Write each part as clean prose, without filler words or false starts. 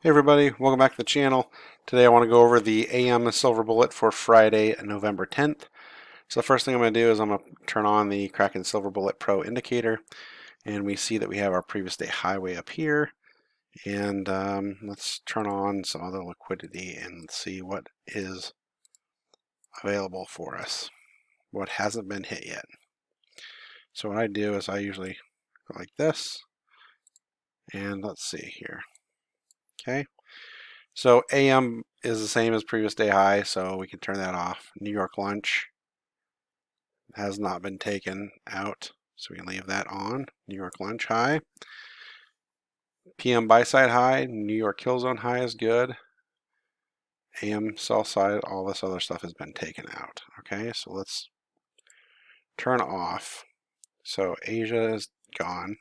Hey everybody, welcome back to the channel. Today I want to go over the AM Silver Bullet for Friday, November 10th. So the first thing I'm going to do is I'm going to turn on the Kraken Silver Bullet Pro indicator, and we see that we have our previous day highway up here. And let's turn on some other liquidity and see what is available for us, what hasn't been hit yet. So what I do is I usually go like this, and let's see here. Okay. So AM is the same as previous day high, so we can turn that off. New York lunch has not been taken out, so we can leave that on. New York lunch high. PM buy side high, New York Killzone high is good. AM sell side, all this other stuff has been taken out. Okay, so let's turn off. So Asia is gone.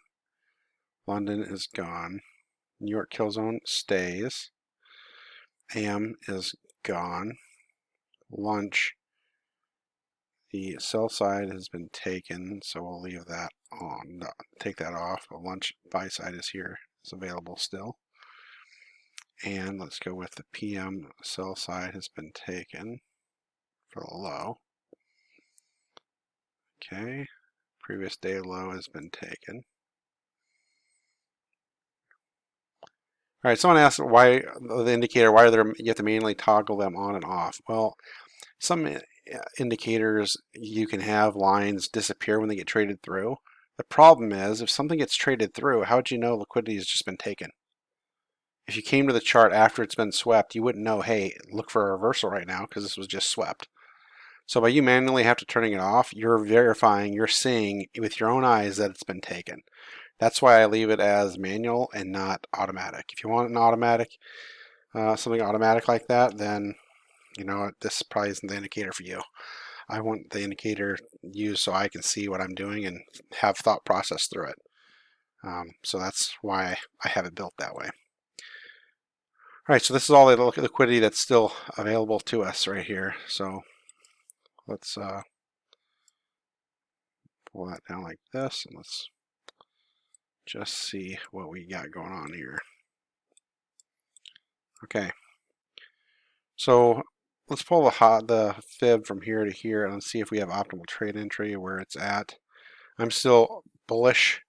London is gone. New York Killzone stays. AM is gone. Lunch, the sell side has been taken, so we'll leave that on. No, take that off. The lunch buy side is here. It's available still. And let's go with the PM sell side has been taken for the low. Okay. Previous day low has been taken. All right, someone asked why the indicator, why you have to manually toggle them on and off. Well, some indicators you can have lines disappear when they get traded through. The problem is if something gets traded through, how would you know liquidity has just been taken? If you came to the chart after it's been swept, you wouldn't know, hey, look for a reversal right now because this was just swept. So by you manually have to turning it off, you're verifying, you're seeing with your own eyes that it's been taken. That's why I leave it as manual and not automatic. If you want an automatic, something automatic like that, then you know this probably isn't the indicator for you. I want the indicator used so I can see what I'm doing and have thought process through it. So that's why I have it built that way. All right, so this is all the liquidity that's still available to us right here. So let's pull that down like this, and let's just see what we got going on here. Okay, so let's pull the fib from here to here and see if we have optimal trade entry where it's at. I'm still bullish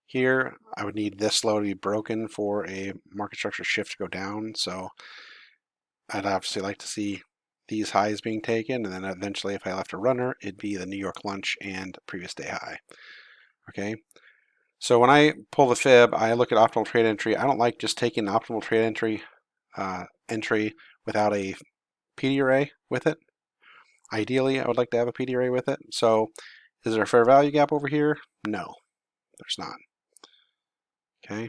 here. I would need this low to be broken for a market structure shift to go down. So I'd obviously like to see these highs being taken, and then eventually if I left a runner, it'd be the New York lunch and previous day high. Okay, so when I pull the fib, I look at optimal trade entry. I don't like just taking the optimal trade entry without a PD array with it. Ideally, I would like to have a PD array with it. So is there a fair value gap over here? No, there's not. Okay,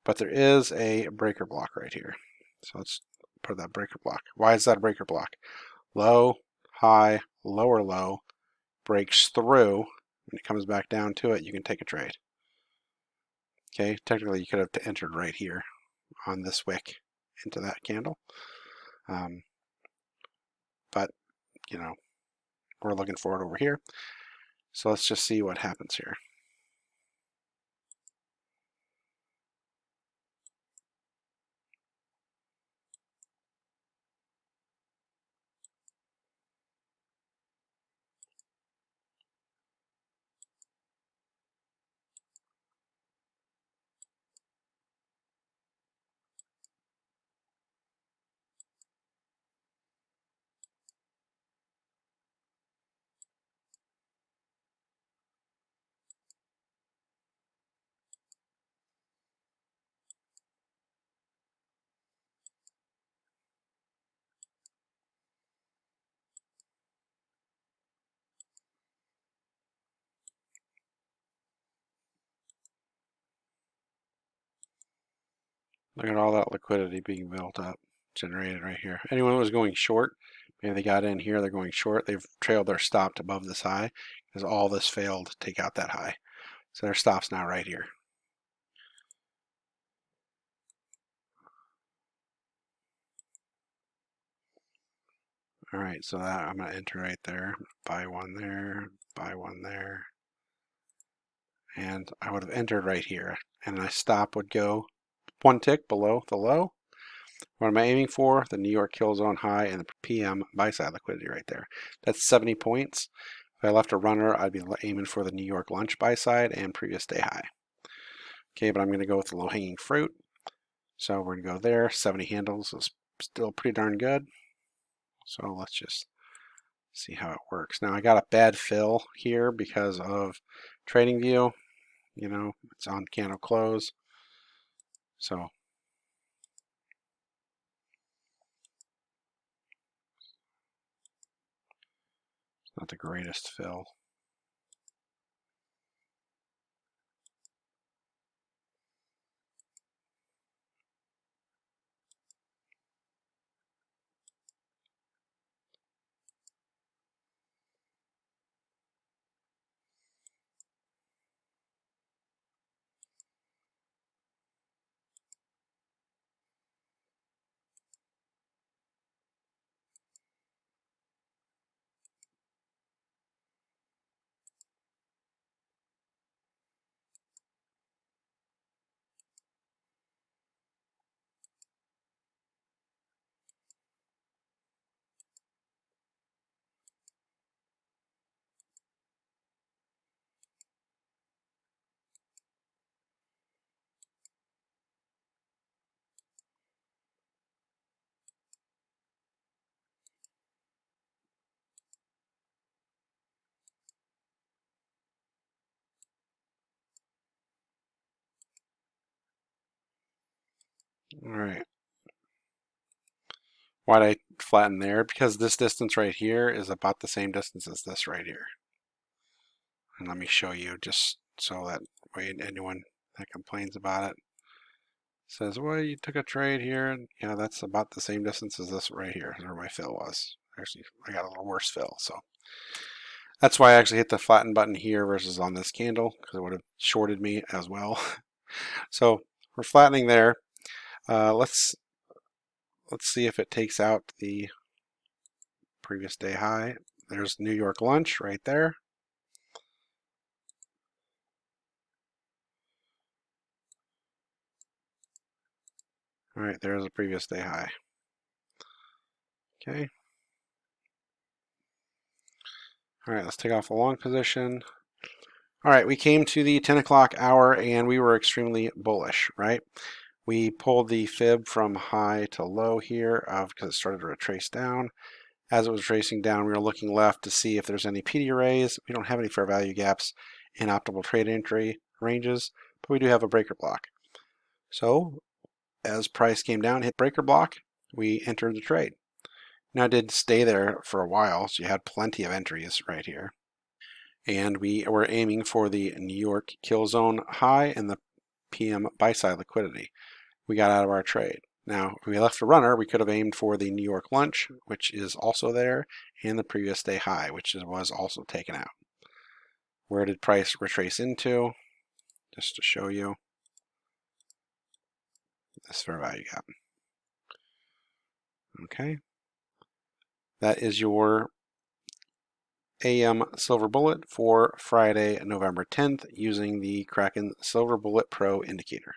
but there is a breaker block right here. So let's put that breaker block. Why is that a breaker block? Low, high, lower low, breaks through. When it comes back down to it, you can take a trade. Okay, technically you could have entered right here on this wick into that candle. But, you know, we're looking for it over here. So let's just see what happens here. Look at all that liquidity being built up, generated right here. Anyone who was going short, maybe they got in here, they're going short, they've trailed their stop above this high because all this failed to take out that high. So their stop's now right here. All right, so that I'm going to enter right there, buy one there, buy one there. And I would have entered right here, and my stop would go one tick below the low, What am I aiming for? The New York Killzone high and the PM buy side liquidity right there. That's 70 points. If I left a runner, I'd be aiming for the New York lunch buy side and previous day high. Okay, but I'm going to go with the low hanging fruit. So we're going to go there. 70 handles is still pretty darn good. So let's just see how it works. Now I got a bad fill here because of trading view. You know, it's on candle close. So it's not the greatest fill. All right. Why'd I flatten there? Because this distance right here is about the same distance as this right here. And let me show you just so that way anyone that complains about it says, well, you took a trade here, and you know, that's about the same distance as this right here, where my fill was. Actually, I got a little worse fill, so that's why I actually hit the flatten button here versus on this candle, because it would have shorted me as well. So we're flattening there. Let's see if it takes out the previous day high. There's New York lunch right there. All right, there's a previous day high. Okay. All right, let's take off a long position. All right, we came to the 10 o'clock hour and we were extremely bullish, right? We pulled the fib from high to low here because it started to retrace down. As it was tracing down, we were looking left to see if there's any PD arrays. We don't have any fair value gaps in optimal trade entry ranges, but we do have a breaker block. So as price came down, hit breaker block, we entered the trade. Now it did stay there for a while, so you had plenty of entries right here. And we were aiming for the New York Killzone high and the PM buy side liquidity. We got out of our trade. Now, if we left a runner, we could have aimed for the New York lunch, which is also there, and the previous day high, which was also taken out. Where did price retrace into? Just to show you this fair value gap. Okay. That is your AM Silver Bullet for Friday, November 10th using the Kraken Silver Bullet Pro indicator.